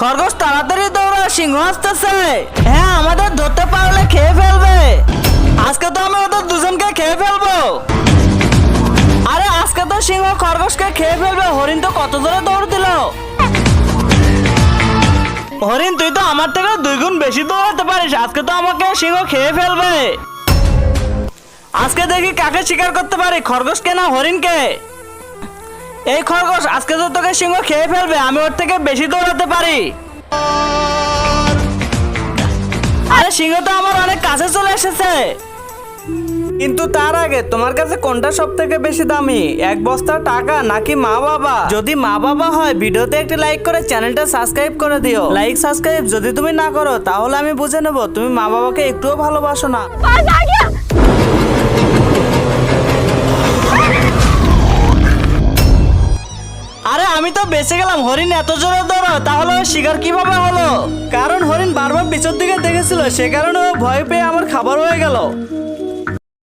খরগোশ তাড়াতাড়ি দৌড়া, সিংহ আসতেছে। হ্যাঁ, আমাদের ধরতে পারলে খেয়ে ফেলবে। আজকে তো আমি ওদের দুজনকে খেয়ে ফেলবো। আরে আজকে তো সিংহ খরগোশকে খেয়ে ফেলবে। হরিণ তো কত জোরে দৌড় দিল। হরিণ, তুই তো আমার থেকে 2 গুণ বেশি দৌড়াতে পারিস। আজকে তো আমাকে সিংহ খেয়ে ফেলবে। আজকে দেখি কাকে শিকার করতে পারি, খরগোশকে না হরিণকে। এই খরগোশ, আজকে তো তোকে সিংহ খেয়ে ফেলবে। আমি ওর থেকে বেশি দৌড়াতে পারি। আরে সিংহ তো আমার অনেক কাছে চলে এসেছে। কিন্তু তার আগে তোমার কাছে কোনটা সব থেকে বেশি দামি, 1 বস্তা টাকা নাকি মা বাবা? যদি মা বাবা হয় ভিডিওতে একটি লাইক করে চ্যানেলটা সাবস্ক্রাইব করে দিও। লাইক সাবস্ক্রাইব যদি তুমি না করো তাহলে আমি বুঝে নেব তুমি মা বাবাকে একটুও ভালোবাসো না। আরে আমি তো বেঁচে গেলাম। হরিণ এত জোরে দৌড়ো, তাহলে ওর শিকার কিভাবে হলো? কারণ হরিণ বারবার পিছন দিকে দেখেছিল, সে কারণে ও ভয় পেয়ে আমার খাবার হয়ে গেল।